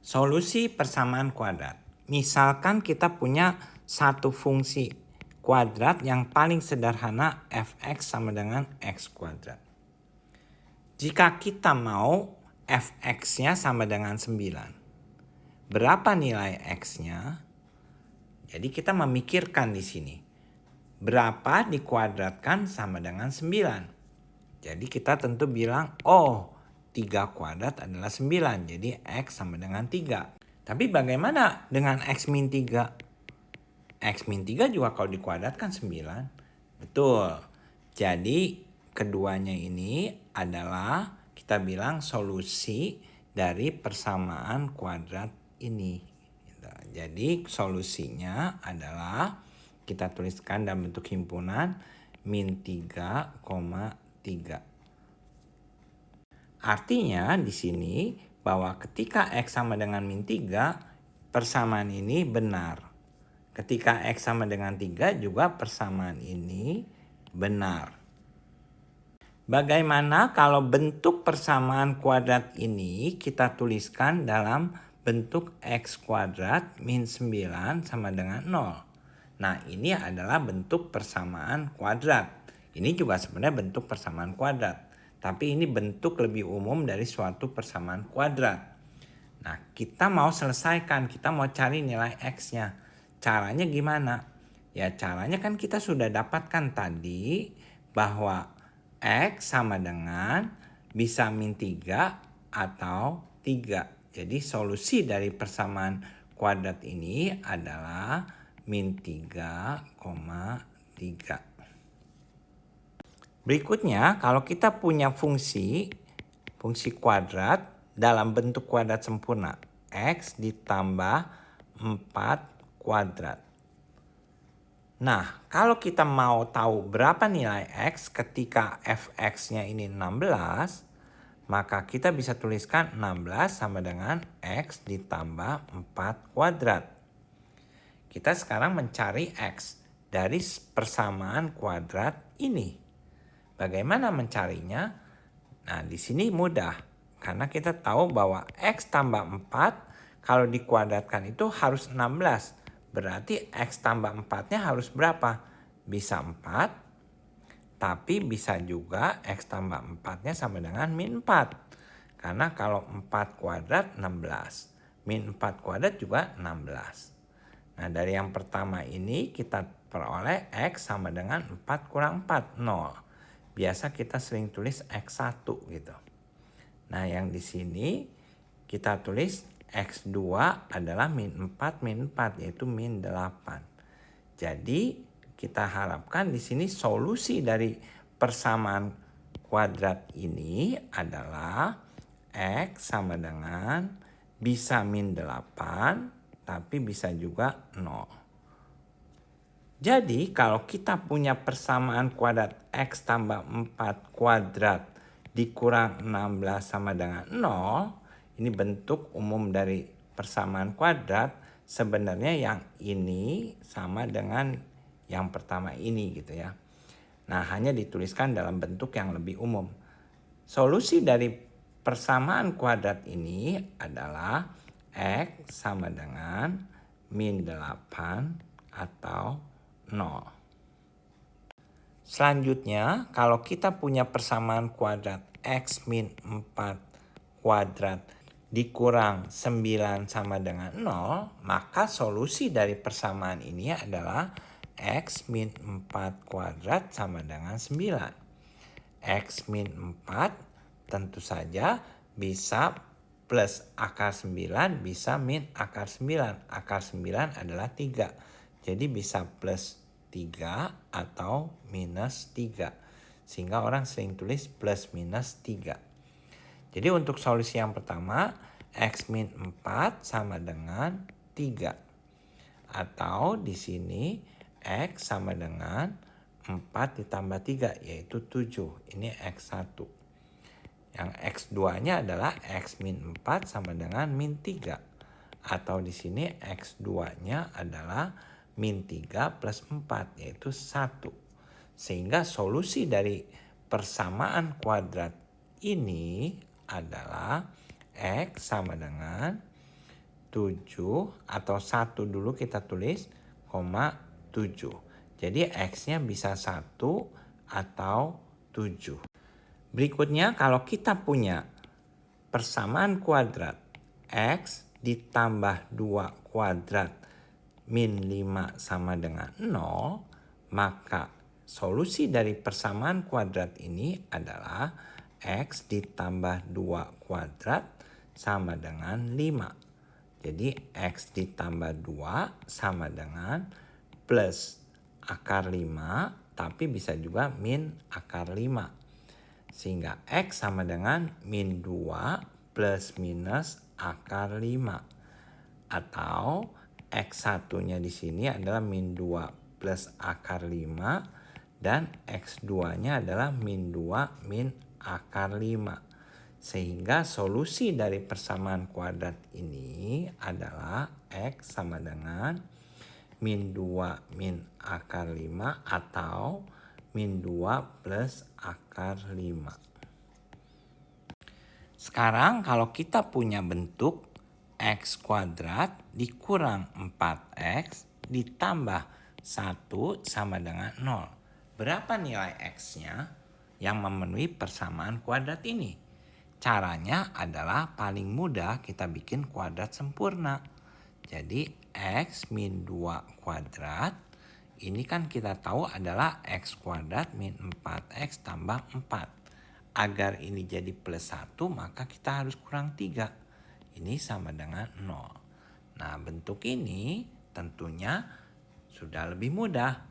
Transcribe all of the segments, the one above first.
Solusi persamaan kuadrat. Misalkan kita punya satu fungsi kuadrat yang paling sederhana f(x) sama dengan x kuadrat. Jika kita mau f(x)-nya sama dengan 9, berapa nilai x-nya? Jadi kita memikirkan di sini. Berapa dikuadratkan sama dengan 9? Jadi kita tentu bilang, 3 kuadrat adalah 9. Jadi x sama dengan 3. Tapi bagaimana dengan x min 3? X min 3 juga kalau dikuadratkan 9. Betul. Jadi keduanya ini adalah kita bilang solusi dari persamaan kuadrat ini. Jadi solusinya adalah kita tuliskan dalam bentuk himpunan min 3,3. Artinya di sini bahwa ketika x sama dengan min 3, persamaan ini benar. Ketika x sama dengan 3 juga persamaan ini benar. Bagaimana kalau bentuk persamaan kuadrat ini kita tuliskan dalam bentuk x kuadrat min 9 sama dengan 0. Nah, ini adalah bentuk persamaan kuadrat. Ini juga sebenarnya bentuk persamaan kuadrat. Tapi ini bentuk lebih umum dari suatu persamaan kuadrat. Nah, kita mau selesaikan, kita mau cari nilai x-nya. Caranya gimana? Ya, caranya kan kita sudah dapatkan tadi bahwa x sama dengan bisa min 3 atau 3. Jadi solusi dari persamaan kuadrat ini adalah min 3,3. Berikutnya, kalau kita punya fungsi kuadrat dalam bentuk kuadrat sempurna, x ditambah 4 kuadrat. Nah, kalau kita mau tahu berapa nilai x ketika f(x)-nya ini 16, maka kita bisa tuliskan 16 sama dengan x ditambah 4 kuadrat. Kita sekarang mencari x dari persamaan kuadrat ini. Bagaimana mencarinya? Nah, di sini mudah. Karena kita tahu bahwa x tambah 4 kalau dikuadratkan itu harus 16. Berarti x tambah 4-nya harus berapa? Bisa 4, tapi bisa juga x tambah 4-nya sama dengan min 4. Karena kalau 4 kuadrat 16. Min 4 kuadrat juga 16. Nah, dari yang pertama ini kita peroleh x sama dengan 4 kurang 4, 0. Biasa kita sering tulis x1 gitu. Nah, yang di sini kita tulis x2 adalah min 4 min 4 yaitu min 8. Jadi kita harapkan di sini solusi dari persamaan kuadrat ini adalah x sama dengan bisa min 8 tapi bisa juga 0. Jadi kalau kita punya persamaan kuadrat x tambah 4 kuadrat dikurang 16 sama dengan 0, ini bentuk umum dari persamaan kuadrat, sebenarnya yang ini sama dengan yang pertama ini gitu ya. Nah, hanya dituliskan dalam bentuk yang lebih umum. Solusi dari persamaan kuadrat ini adalah x sama dengan min 8 atau 0. Selanjutnya, kalau kita punya persamaan kuadrat x min 4 kuadrat dikurang 9 sama dengan 0, maka solusi dari persamaan ini adalah x min 4 kuadrat sama dengan 9. X min 4 tentu saja bisa plus akar 9, bisa min akar 9. Akar 9 adalah 3. Jadi bisa plus 3 atau minus 3. Sehingga orang sering tulis plus minus 3. Jadi untuk solusi yang pertama, x min 4 sama dengan 3. Atau di sini x sama dengan 4 ditambah 3 yaitu 7. Ini x1. Yang x2-nya adalah x min 4 sama dengan min 3. Atau di sini x2-nya adalah min 3 plus 4 yaitu 1. Sehingga solusi dari persamaan kuadrat ini adalah x sama dengan atau 1 dulu kita tulis, 7. Jadi X-nya bisa 1 atau 7. Berikutnya kalau kita punya persamaan kuadrat X ditambah 2 kuadrat min 5 sama dengan 0, maka solusi dari persamaan kuadrat ini adalah X ditambah 2 kuadrat sama dengan 5. Jadi X ditambah 2 sama dengan plus akar 5, tapi bisa juga min akar 5. Sehingga X sama dengan min 2 plus minus akar 5. Atau X1-nya di sini adalah min 2 plus akar 5. Dan X2-nya adalah min 2 min akar 5. Sehingga solusi dari persamaan kuadrat ini adalah X sama dengan min 2 min akar 5 atau min 2 plus akar 5. Sekarang kalau kita punya bentuk X kuadrat dikurang 4X ditambah 1 sama dengan 0. Berapa nilai X-nya yang memenuhi persamaan kuadrat ini? Caranya adalah paling mudah kita bikin kuadrat sempurna. Jadi X min 2 kuadrat ini kan kita tahu adalah X kuadrat min 4X tambah 4. Agar ini jadi plus 1 maka kita harus kurang 3. Ini sama dengan 0. Nah bentuk ini tentunya sudah lebih mudah.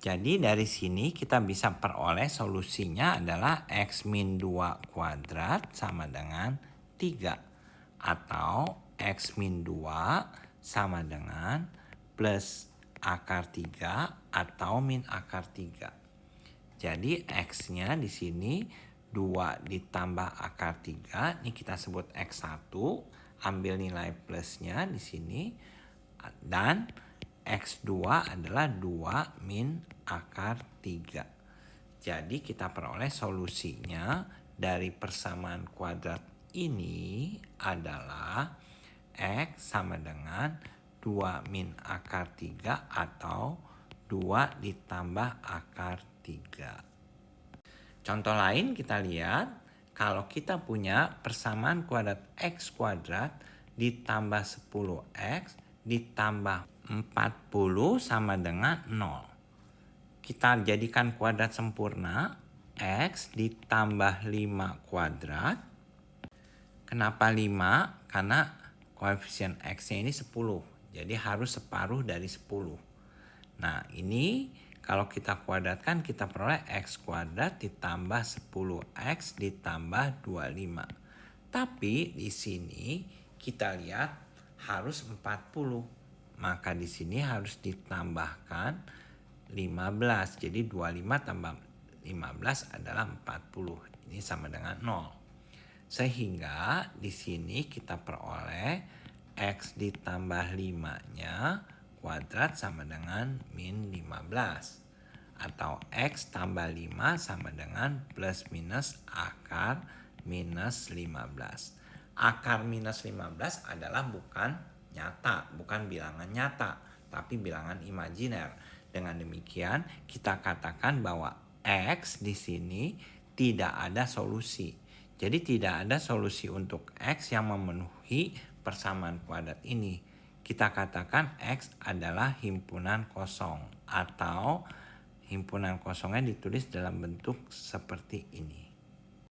Jadi dari sini kita bisa peroleh solusinya adalah X min 2 kuadrat sama dengan 3. Atau X min 2 sama dengan plus akar 3 atau min akar 3. Jadi X-nya di sini 2 ditambah akar 3. Ini kita sebut X1. Ambil nilai plusnya di sini. Dan X2 adalah 2 min akar 3. Jadi kita peroleh solusinya dari persamaan kuadrat ini adalah X sama dengan 2 min akar 3 atau 2 ditambah akar 3. Contoh lain kita lihat, kalau kita punya persamaan kuadrat X kuadrat ditambah 10X ditambah 40 sama dengan 0. Kita jadikan kuadrat sempurna. X ditambah 5 kuadrat. Kenapa 5? Karena koefisien X-nya ini 10. Jadi harus separuh dari 10. Nah ini kalau kita kuadratkan kita peroleh X kuadrat ditambah 10X ditambah 25. Tapi di sini kita lihat harus 40. Maka di sini harus ditambahkan 15. Jadi 25 tambah 15 adalah 40. Ini sama dengan 0. Sehingga di sini kita peroleh X ditambah 5-nya kuadrat sama dengan min 15. Atau X tambah 5 sama dengan plus minus akar minus 15. Akar minus 15 adalah bukan nyata, bukan bilangan nyata, tapi bilangan imajiner. Dengan demikian, kita katakan bahwa X di sini tidak ada solusi. Jadi tidak ada solusi untuk X yang memenuhi persamaan kuadrat ini. Kita katakan X adalah himpunan kosong atau himpunan kosongnya ditulis dalam bentuk seperti ini.